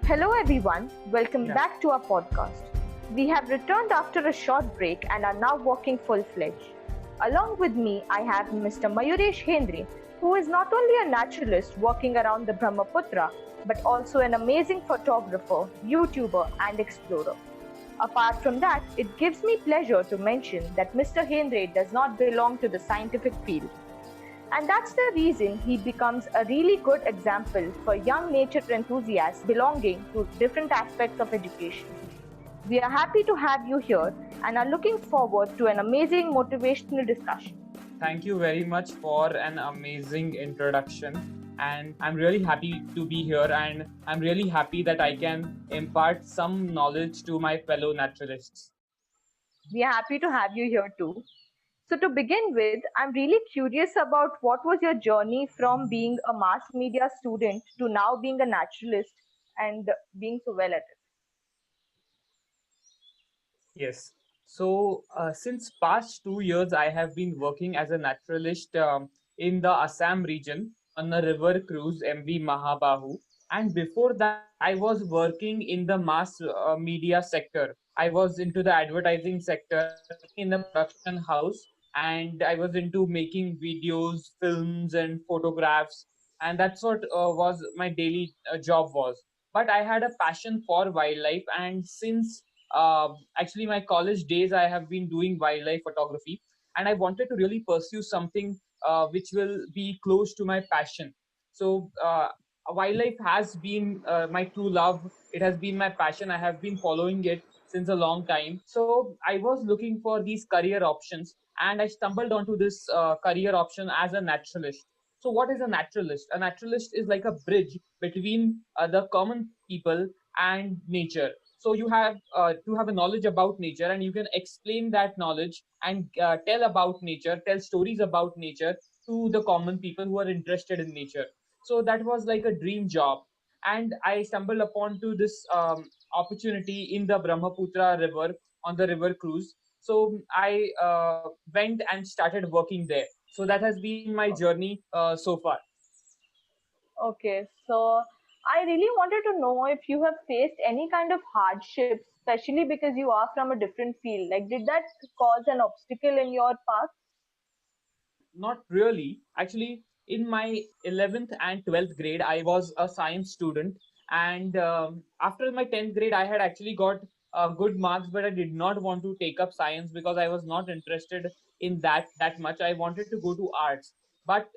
Hello everyone, welcome Yeah. back to our podcast. We have returned after a short break and are now working full-fledged. Along with me, I have Mr. Mayuresh Hendre, who is not only a naturalist working around the Brahmaputra, but also an amazing photographer, YouTuber, and explorer. Apart from that, it gives me pleasure to mention that Mr. Hendre does not belong to the scientific field. And that's the reason he becomes a really good example for young nature enthusiasts belonging to different aspects of education. We are happy to have you here and are looking forward to an amazing motivational discussion. Thank you very much for an amazing introduction. And I'm really happy to be here, and I'm really happy that I can impart some knowledge to my fellow naturalists. We are happy to have you here too. So, to begin with, I'm really curious about what was your journey from being a mass media student to now being a naturalist and being so well at it. Yes. So, since past 2 years, I have been working as a naturalist in the Assam region on a river cruise MV Mahabahu. And before that, I was working in the mass media sector. I was into the advertising sector. I was working in a production house, and I was into making videos, films, and photographs. And that's what was my daily job was. But I had a passion for wildlife, and since actually my college days I have been doing wildlife photography, and I wanted to really pursue something which will be close to my passion. So wildlife has been my true love. It has been my passion. I have been following it since a long time. So I was looking for these career options, and I stumbled onto this career option as a naturalist. So what is a naturalist? A naturalist is like a bridge between the common people and nature. So you have to have a knowledge about nature, and you can explain that knowledge and tell about nature, tell stories about nature to the common people who are interested in nature. So that was like a dream job, and I stumbled upon to this opportunity in the Brahmaputra river on the river cruise. So I went and started working there. So that has been my journey so far. Okay, so I really wanted to know if you have faced any kind of hardships, especially because you are from a different field. Like, did that cause an obstacle in your path? Not really. Actually, in my 11th and 12th grade, I was a science student. And after my 10th grade, I had actually got good marks, but I did not want to take up science because I was not interested in that much. I wanted to go to arts. But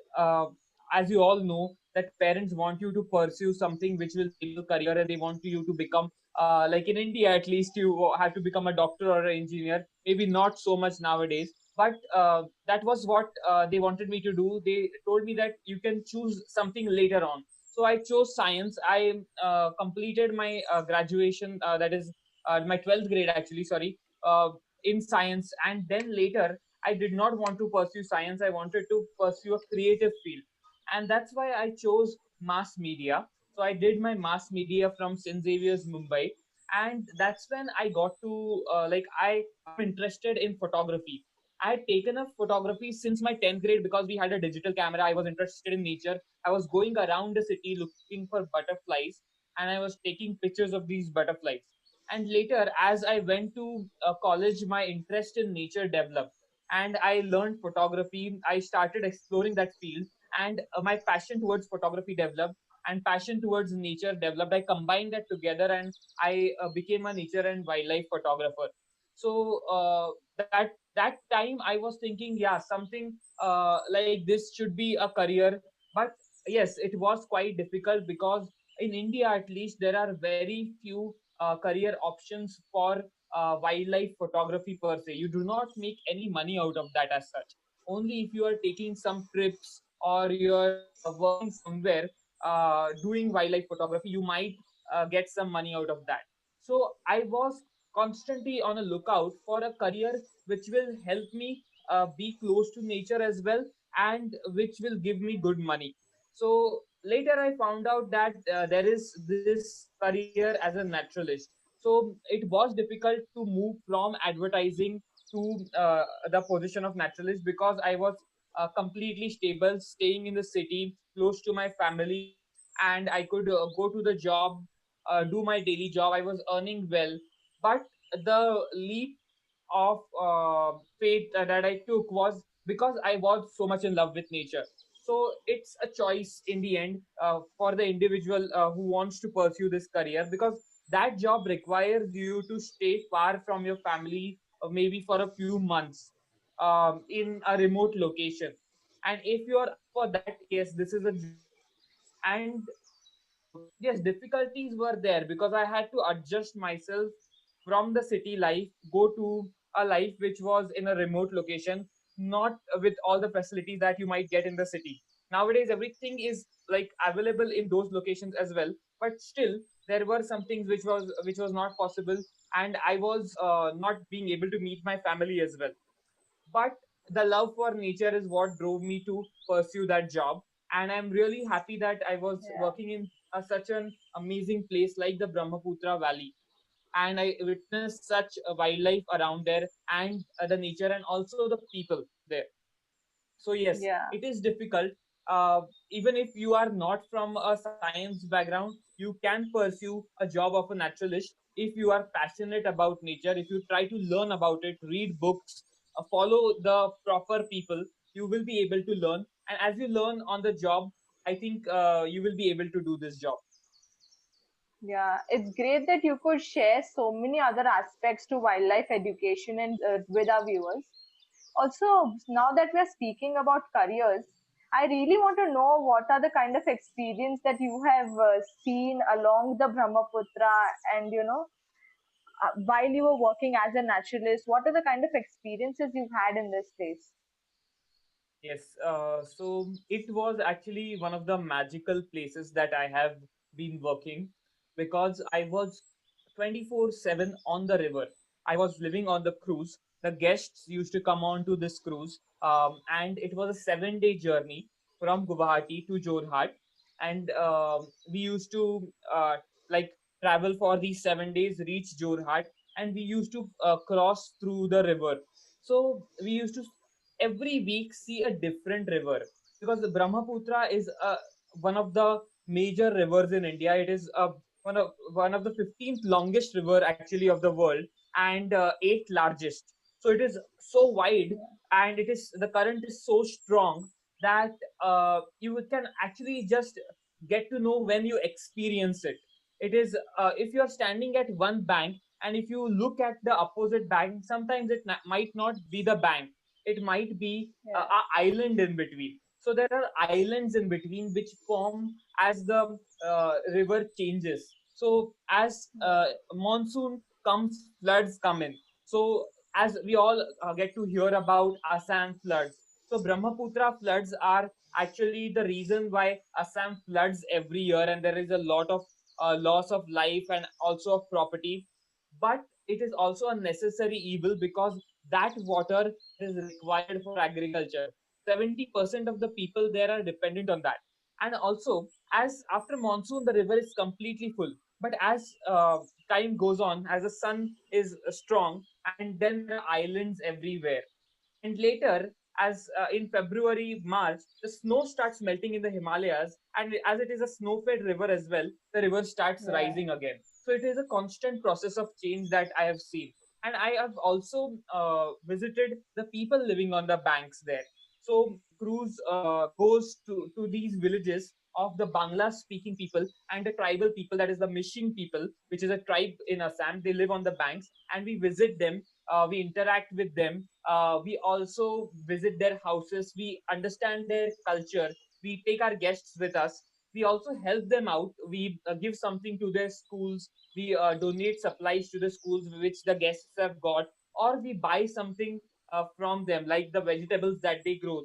as you all know, that parents want you to pursue something which will stable career, and they want you to become, like in India at least, you have to become a doctor or an engineer. Maybe not so much nowadays, but that was what they wanted me to do. They told me that you can choose something later on. So I chose science. I completed my graduation, that is my 12th grade actually, sorry, in science. And then later, I did not want to pursue science. I wanted to pursue a creative field, and that's why I chose mass media. So I did my mass media from St. Xavier's, Mumbai. And that's when I got to like I am interested in photography. I had taken up photography since my 10th grade because we had a digital camera. I was interested in nature. I was going around the city looking for butterflies, and I was taking pictures of these butterflies. And later, as I went to college, my interest in nature developed, and I learned photography. I started exploring that field, and my passion towards photography developed, and passion towards nature developed. I combined that together, and I became a nature and wildlife photographer. So that time I was thinking, yeah, something like this should be a career. But yes, it was quite difficult because in India at least there are very few career options for wildlife photography per se. You do not make any money out of that as such. Only if you are taking some trips or you're working somewhere doing wildlife photography, you might get some money out of that. So I was constantly on a lookout for a career which will help me be close to nature as well, and which will give me good money. So later I found out that there is this career as a naturalist. So it was difficult to move from advertising to the position of naturalist because I was completely stable, staying in the city, close to my family, and I could go to the job, do my daily job. I was earning well, but the leap of faith that I took was because I was so much in love with nature. So it's a choice in the end for the individual who wants to pursue this career, because that job requires you to stay far from your family, maybe for a few months, in a remote location. And if you are up for that, yes, this is a job. And yes, difficulties were there because I had to adjust myself from the city life, go to a life which was in a remote location, not with all the facilities that you might get in the city. Nowadays everything is like available in those locations as well, but still there were some things which was not possible, and I was not being able to meet my family as well. But the love for nature is what drove me to pursue that job. And I'm really happy that I was Yeah. working in such an amazing place like the Brahmaputra Valley, and I witnessed such a wildlife around there, and the nature, and also the people there. So yes, Yeah. it is difficult. Even if you are not from a science background, you can pursue a job of a naturalist if you are passionate about nature. If you try to learn about it, read books, follow the proper people, you will be able to learn. And as you learn on the job, I think you will be able to do this job. Yeah, it's great that you could share so many other aspects to wildlife education and with our viewers. Also, now that we are speaking about careers, I really want to know what are the kind of experience that you have seen along the Brahmaputra, and while you were working as a naturalist, what are the kind of experiences you've had in this place? Yes, so it was actually one of the magical places that I have been working, because I was 24/7 on the river. I was living on the cruise. The guests used to come on to this cruise, and it was a 7 day journey from Guwahati to Jorhat. And we used to like travel for these 7 days, reach Jorhat, and we used to cross through the river. So we used to every week see a different river, because the Brahmaputra is one of the major rivers in India. It is one of the 15th longest river actually of the world, and eighth largest. So it is so wide, Yeah, and it is the current is so strong that you can actually just get to know when you experience it. It is if you are standing at one bank, and if you look at the opposite bank, sometimes it might not be the bank, it might be yeah, a island in between. So there are islands in between which form as the river changes. So as monsoon comes, floods come in. So as we all get to hear about Assam floods, so Brahmaputra floods are actually the reason why Assam floods every year, and there is a lot of loss of life and also of property. But it is also a necessary evil, because that water is required for agriculture. 70% of the people there are dependent on that. And also, as after monsoon, the river is completely full. But as time goes on, as the sun is strong, and then there are islands everywhere. And later, as in February, March, the snow starts melting in the Himalayas, and as it is a snow-fed river as well, the river starts yeah, rising again. So it is a constant process of change that I have seen. And I have also visited the people living on the banks there. So cruise goes to these villages of the Bangla speaking people and the tribal people, that is the Mishing people, which is a tribe in Assam. They live on the banks, and we visit them, we interact with them, we also visit their houses, we understand their culture, we take our guests with us, we also help them out, we give something to their schools, we donate supplies to the schools which the guests have got, or we buy something from them, like the vegetables that they grow.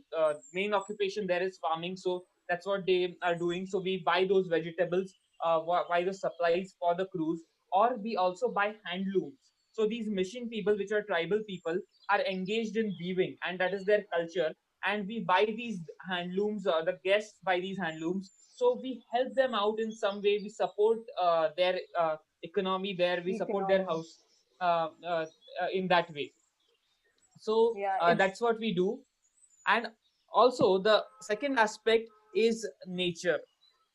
Main occupation there is farming, so that's what they are doing. So we buy those vegetables, buy the supplies for the cruise, or we also buy handlooms. So these mission people, which are tribal people, are engaged in weaving, and that is their culture. And we buy these handlooms, the guests buy these handlooms, so we help them out in some way, we support their economy there, we support their economy. house in that way. So Yeah, it's that's what we do. And Also, the second aspect is nature.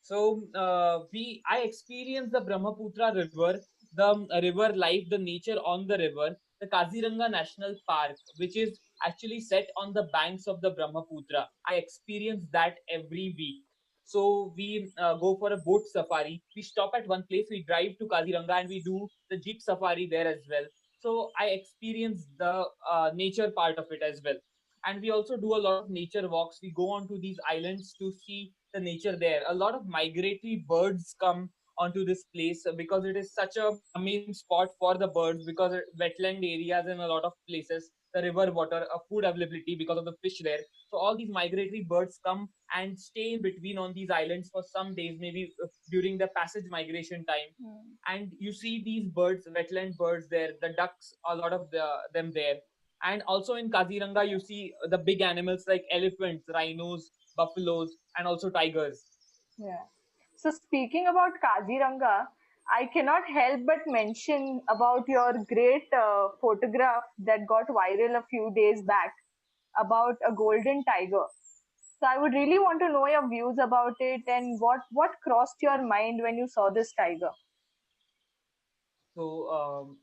So I experienced the Brahmaputra river, the river life, the nature on the river, the Kaziranga National Park, which is actually set on the banks of the Brahmaputra. I experience that every week. So we go for a boat safari. We stop at one place, we drive to Kaziranga, and we do the jeep safari there as well. So I experience the nature part of it as well. And we also do a lot of nature walks. We go onto these islands to see the nature there. A lot of migratory birds come onto this place because it is such a amazing spot for the birds, because wetland areas in a lot of places, the river water, food availability because of the fish there. So all these migratory birds come and stay in between on these islands for some days, maybe during the passage migration time. Hmm. And you see these birds, wetland birds there, the ducks, a lot of them there. And also in Kaziranga, you see the big animals like elephants, rhinos, buffaloes, and also tigers. Yeah. So speaking about Kaziranga, I cannot help but mention about your great photograph that got viral a few days back about a golden tiger. So I would really want to know your views about it and what crossed your mind when you saw this tiger. So,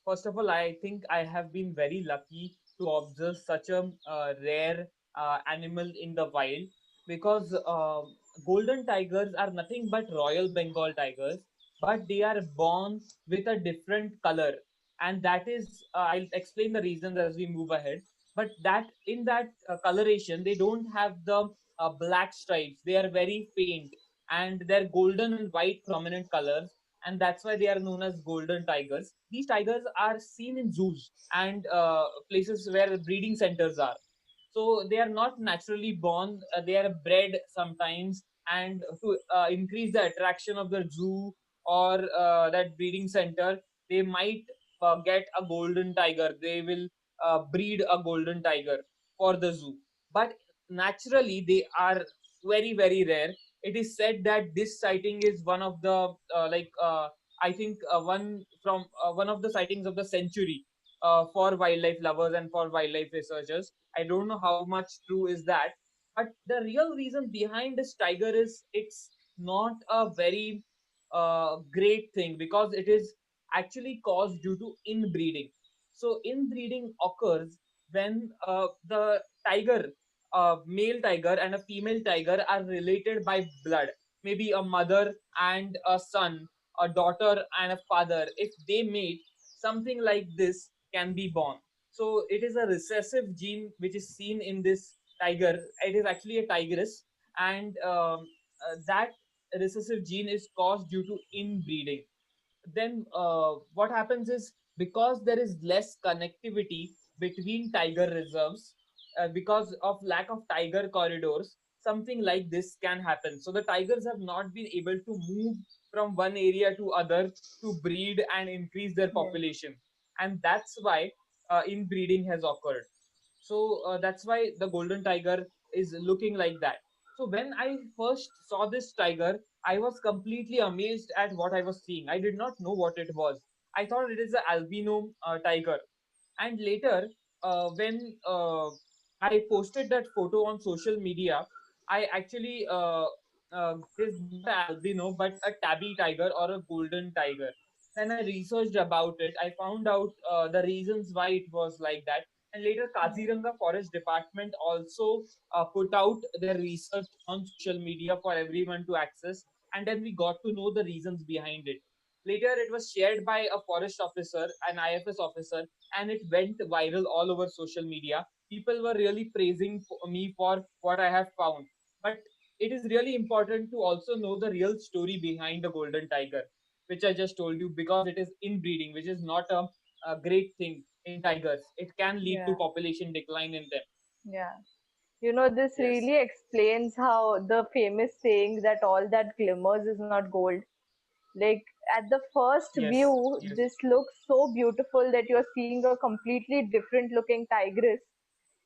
first of all, I think I have been very lucky to observe such a rare animal in the wild, because golden tigers are nothing but Royal Bengal tigers, but they are born with a different color, and that is I'll explain the reasons as we move ahead. But that in that coloration, they don't have the black stripes; they are very faint, and they're golden and white prominent colors, and that's why they are known as golden tigers. These tigers are seen in zoos and places where breeding centers are. So they are not naturally born; they are bred sometimes, and to increase the attraction of the zoo or that breeding center, they might get a golden tiger. They will breed a golden tiger for the zoo, but naturally they are very rare. It is said that this sighting is one of the I think one of the sightings of the century for wildlife lovers and for wildlife researchers. I don't know how much true is that, but the real reason behind this tiger is it's not a very great thing, because it is actually caused due to inbreeding. So inbreeding occurs when the tiger, a male tiger and a female tiger, are related by blood. Maybe a mother and a son, a daughter and a father. If they mate, something like this can be born. So it is a recessive gene which is seen in this tiger. It is actually a tigress, and that recessive gene is caused due to inbreeding. Then what happens is, because there is less connectivity between tiger reserves, because of lack of tiger corridors, something like this can happen. So the tigers have not been able to move from one area to other to breed and increase their Yes. population, and that's why inbreeding has occurred. So that's why the golden tiger is looking like that. So when I first saw this tiger, I was completely amazed at what I was seeing. I did not know what it was. I thought it is an albino tiger. And later, when I posted that photo on social media, I actually it is not an albino but a tabby tiger or a golden tiger. Then I researched about it. I found out the reasons why it was like that. And later, Kaziranga Forest Department also put out their research on social media for everyone to access. And then we got to know the reasons behind it. Later, it was shared by a forest officer, an IFS officer, and it went viral all over social media. People were really praising me for what I have found. But it is really important to also know the real story behind the golden tiger, which I just told you, because it is inbreeding, which is not a great thing in tigers. It can lead to Yeah. population decline in them. Yeah. You know, this Yes, really explains how the famous saying that all that glimmers is not gold. Like at the first yes, view, yes, this looks so beautiful that you're seeing a completely different looking tigress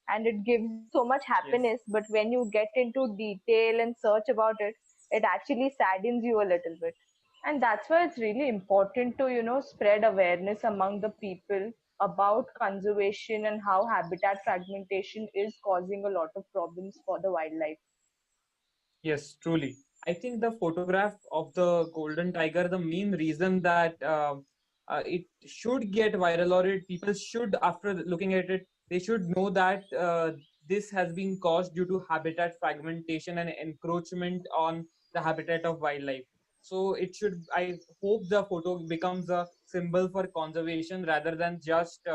and it gives you so much yes. happiness. But when you get into detail and search about it, it actually saddens you a little bit. And that's why it's really important to, spread awareness among the people about conservation and how habitat fragmentation is causing a lot of problems for the wildlife. Yes, truly. I think the photograph of the golden tiger, the main reason that it should get viral, or people should, after looking at it, they should know that this has been caused due to habitat fragmentation and encroachment on the habitat of wildlife. So it should, I hope the photo becomes a symbol for conservation rather than just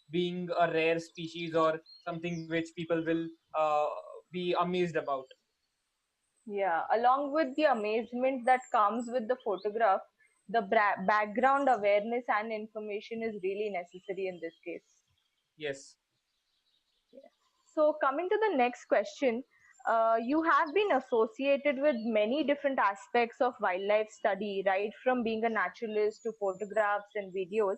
being a rare species or something which people will uh, be amazed about. Yeah, along with the amazement that comes with the photograph, the background awareness and information is really necessary in this case. Yes. So, coming to the next question, you have been associated with many different aspects of wildlife study, right from being a naturalist to photographs and videos.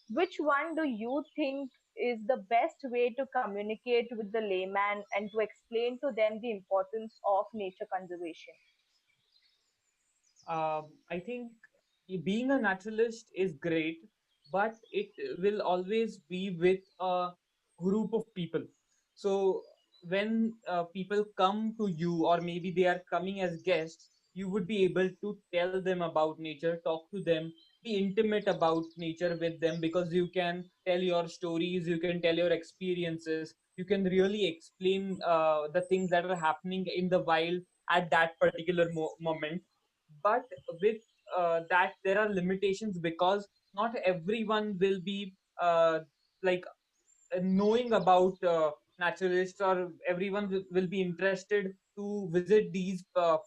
Which one do you think is the best way to communicate with the layman and to explain to them the importance of nature conservation? I think being a naturalist is great, but it will always be with a group of people. So when people come to you, or maybe they are coming as guests, you would be able to tell them about nature, talk to them, be intimate about nature with them, because you can tell your stories, you can tell your experiences, you can really explain the things that are happening in the wild at that particular moment. But with that, there are limitations, because not everyone will be like knowing about naturalists, or everyone will be interested to visit these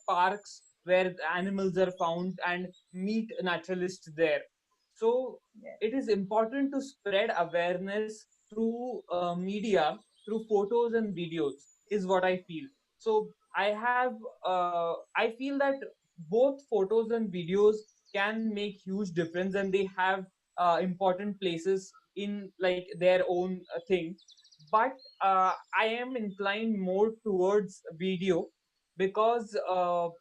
parks where the animals are found and meet naturalists there. So Yes, it is important to spread awareness through media, through photos and videos, is what I feel. So I feel that both photos and videos can make huge difference, and they have important places in like their own thing. But I am inclined more towards video, because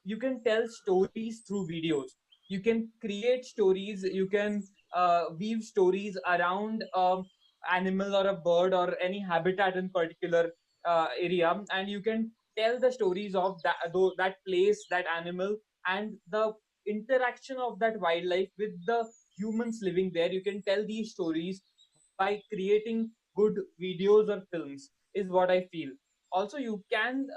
you can tell stories through videos. You can create stories, you can weave stories around animal or a bird or any habitat in particular area, and you can tell the stories of that, though, that place, that animal, and the interaction of that wildlife with the humans living there. You can tell these stories by creating good videos or films, is what I feel. Also, you can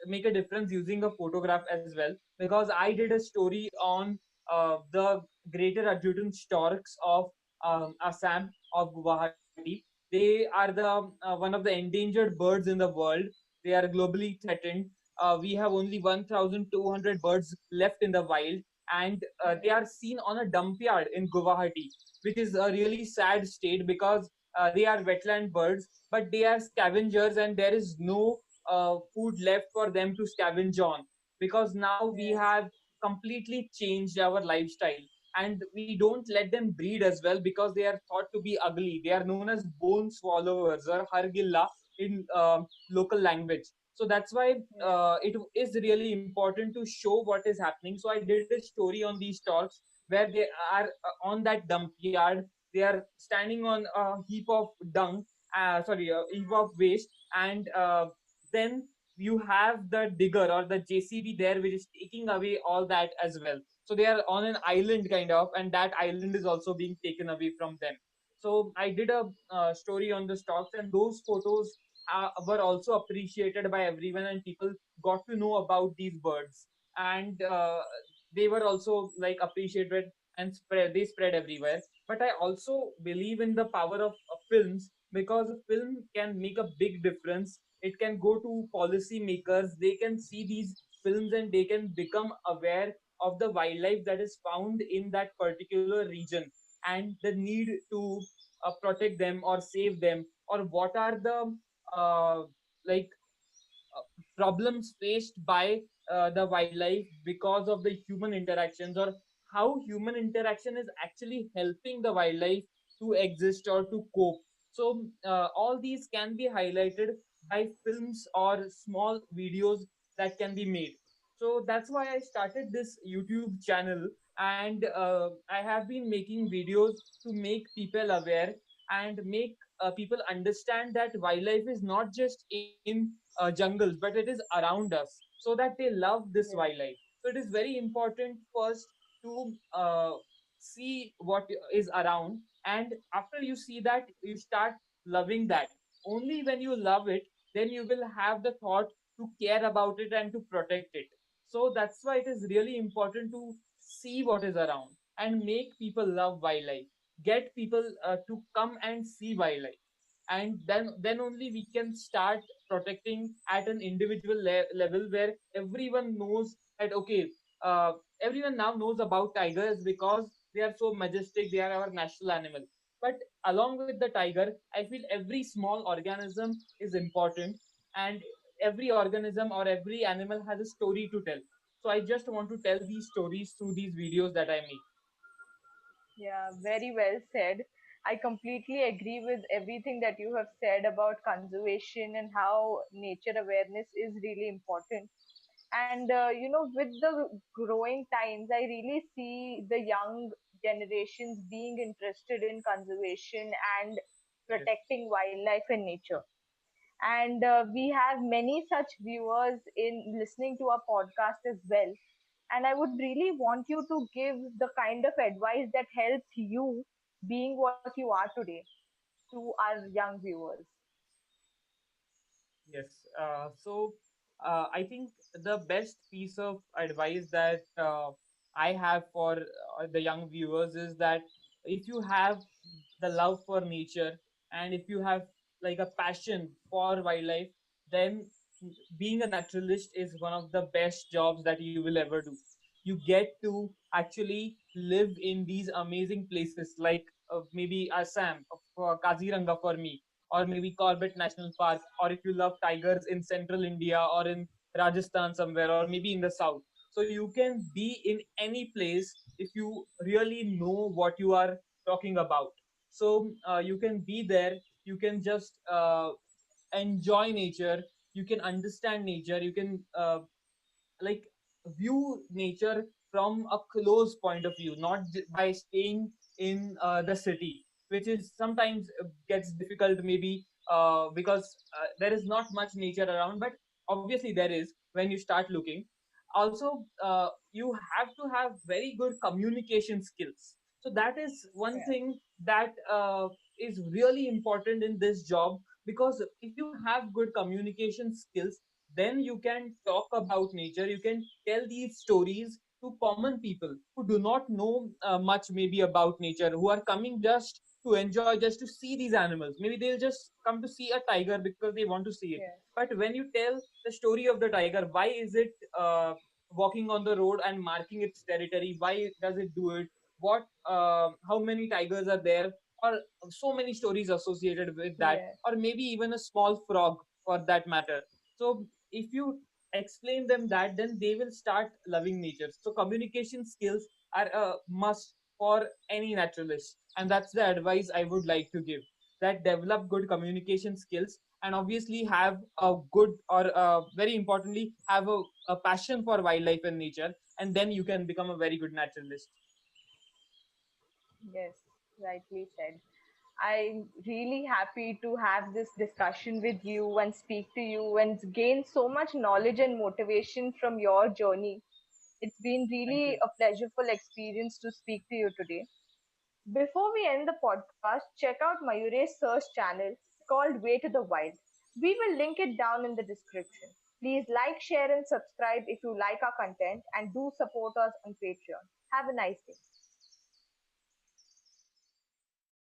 make a difference using a photograph as well, because I did a story on the greater adjutant storks of Assam, of Guwahati. They are the one of the endangered birds in the world. They are globally threatened. We have only 1,200 birds left in the wild, and they are seen on a dump yard in Guwahati, which is a really sad state, because they are wetland birds, but they are scavengers, and there is no food left for them to scavenge on, because now we yes, have completely changed our lifestyle, and we don't let them breed as well, because they are thought to be ugly. They are known as bone swallowers, or hargilla in local language. So that's why yes, it is really important to show what is happening. So I did a story on these storks, where they are on that dump yard. They are standing on a heap of dung, sorry, a heap of waste, and then you have the digger or the JCB there, which is taking away all that as well. So they are on an island kind of, and that island is also being taken away from them. So I did a story on the stocks, and those photos were also appreciated by everyone, and people got to know about these birds, and they were also like appreciated, and spread everywhere. But I also believe in the power of films, because a film can make a big difference. It can go to policy makers, they can see these films, and they can become aware of the wildlife that is found in that particular region, and the need to protect them or save them, or what are the uh, like uh, problems faced by the wildlife because of the human interactions, or how human interaction is actually helping the wildlife to exist or to cope. So all these can be highlighted by films or small videos that can be made. So that's why I started this YouTube channel, and I have been making videos to make people aware. and make people understand that wildlife is not just in jungles, but it is around us, so that they love this Yes. wildlife. So it is very important first to see what is around, and after you see that, you start loving that. Only when you love it, then you will have the thought to care about it and to protect it. So that's why it is really important to see what is around and make people love wildlife, get people to come and see wildlife, and then only we can start protecting at an individual level, where everyone knows that, okay, everyone now knows about tigers because they are so majestic, they are our national animal. But along with the tiger, I feel every small organism is important, and every organism or every animal has a story to tell. So I just want to tell these stories through these videos that I make. Yeah, very well said. I completely agree with everything that you have said about conservation and how nature awareness is really important. And with the growing times, I really see the young generations being interested in conservation and Yes. protecting wildlife and nature. And we have many such viewers in listening to our podcast as well. And I would really want you to give the kind of advice that helps you being what you are today to our young viewers. Yes. I think the best piece of advice that I have for the young viewers is that if you have the love for nature, and if you have like a passion for wildlife, then being a naturalist is one of the best jobs that you will ever do. You get to actually live in these amazing places like maybe Assam, for Kaziranga for me, or maybe Corbett National Park, or if you love tigers in central India or in Rajasthan somewhere, or maybe in the south. So you can be in any place if you really know what you are talking about. So you can be there, you can just enjoy nature, you can understand nature, you can like view nature from a close point of view, not by staying in the city, which is sometimes gets difficult, maybe because there is not much nature around, but obviously there is when you start looking. Also, you have to have very good communication skills. So that is one Yeah. thing that is really important in this job, because if you have good communication skills, then you can talk about nature, you can tell these stories to common people who do not know much maybe about nature, who are coming just to enjoy, just to see these animals. Maybe they'll just come to see a tiger because they want to see it. Yes. But when you tell the story of the tiger, why is it walking on the road and marking its territory, why does it do it, what how many tigers are there, or so many stories associated with that, Yes. or maybe even a small frog for that matter. So if you explain them that, then they will start loving nature. So communication skills are a must for any naturalist, and that's the advice I would like to give, that develop good communication skills, and obviously have a good, or very importantly, have a passion for wildlife and nature, and then you can become a very good naturalist. Yes. Rightly said. I'm really happy to have this discussion with you and speak to you and gain so much knowledge and motivation from your journey. It's been Thank really you. a pleasurable experience to speak to you today. Before we end the podcast, check out Mayuresh's search channel called Way to the Wild. We will link it down in the description. Please like, share, and subscribe if you like our content, and do support us on Patreon. Have a nice day.